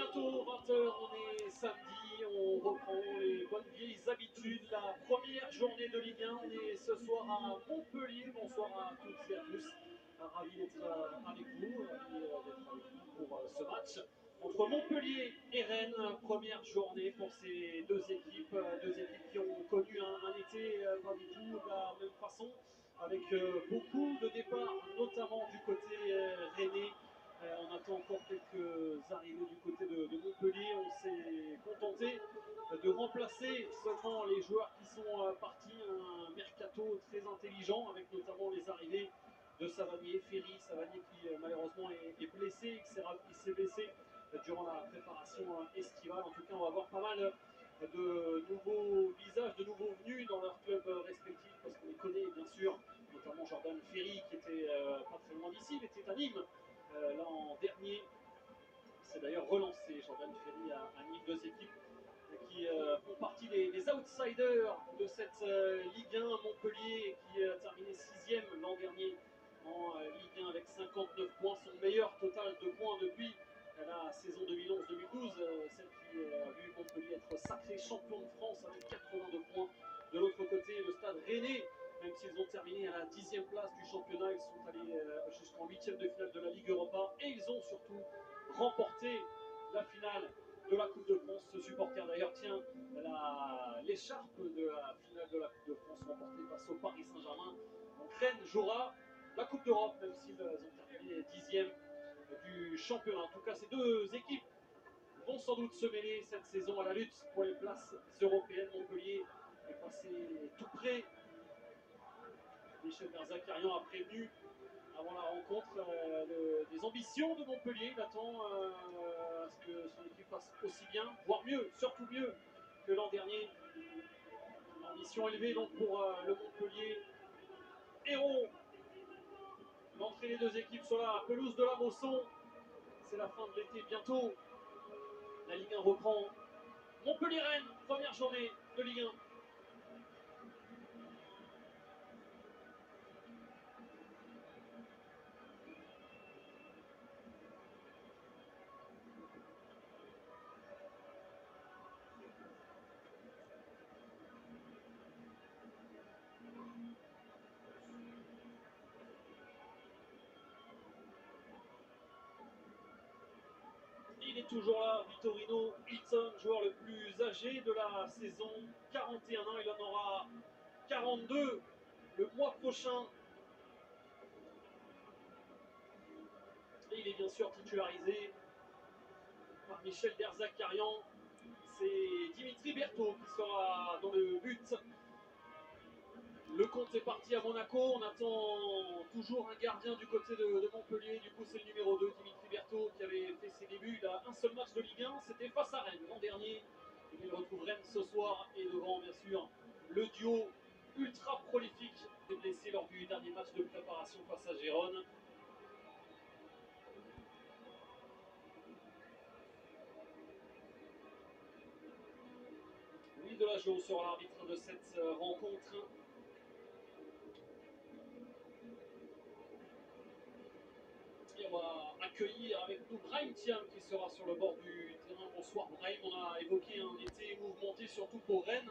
bientôt 20 h, on est samedi, on reprend les bonnes vieilles habitudes. La première journée de Ligue 1, on est ce soir à Montpellier. Bonsoir à toutes et à tous. Ravi d'être avec vous, pour ce match entre Montpellier et Rennes. Première journée pour ces deux équipes qui ont connu un été pas du tout de la même façon, avec beaucoup de départs, notamment du côté rennais. On attend encore quelques arrivées du côté de Montpellier. On s'est contenté de remplacer seulement les joueurs qui sont partis. Un mercato très intelligent avec notamment les arrivées de Savanier, Savanier qui malheureusement est blessé, il s'est blessé durant la préparation estivale. En tout cas, on va voir pas mal de nouveaux visages, de nouveaux venus dans leurs clubs respectifs, parce qu'on les connaît bien sûr, notamment Jordan Ferry qui était pas très loin d'ici, il était à Nîmes l'an dernier. C'est d'ailleurs relancé Jordan Ferry à Nîmes, deux équipes qui font partie des outsiders de cette Ligue 1. Montpellier qui a terminé 6e l'an dernier en Ligue 1 avec 59 points, son meilleur total de points depuis la saison 2011-2012, celle qui a vu Montpellier être sacré champion de France avec 82 points. De l'autre côté, le Stade Rennais, même s'ils ont terminé à la 10e place du championnat, ils sont allés jusqu'en 8e de finale de la Ligue Europa et ils ont surtout remporté la finale de la Coupe de France. Ce supporter d'ailleurs tient l'écharpe de la finale de la Coupe de France remportée face au Paris Saint-Germain. Donc Rennes jouera la Coupe d'Europe, même s'ils ont terminé 10e du championnat. En tout cas, ces deux équipes vont sans doute se mêler cette saison à la lutte pour les places européennes. Montpellier est passé tout près. Michel Berzakarian a prévenu avant la rencontre des ambitions de Montpellier. Il attend à ce que son équipe fasse aussi bien, voire mieux, surtout mieux que l'an dernier. Ambition élevée donc pour le Montpellier héros. L'entrée des deux équipes sur la pelouse de la Mosson. C'est la fin de l'été bientôt. La Ligue 1 reprend. Montpellier-Rennes, première journée de Ligue 1. Il est toujours là, Vitorino Hilton, joueur le plus âgé de la saison, 41 ans, il en aura 42 le mois prochain. Et il est bien sûr titularisé par Michel Berzakarian. C'est Dimitri Berthaud qui sera dans le but. Le compte est parti à Monaco. On attend toujours un gardien du côté de Montpellier. Du coup, c'est le numéro 2, Dimitri Berthaud, qui avait fait ses débuts. Il a un seul match de Ligue 1, c'était face à Rennes l'an dernier. Il retrouve Rennes ce soir. Et devant, bien sûr, le duo ultra prolifique des blessés lors du dernier match de préparation face à Gérone. Louis Delageau sera l'arbitre de cette rencontre. Et on va accueillir avec nous Brahim Thiam qui sera sur le bord du terrain. Bonsoir Brahim, on a évoqué un été mouvementé surtout pour Rennes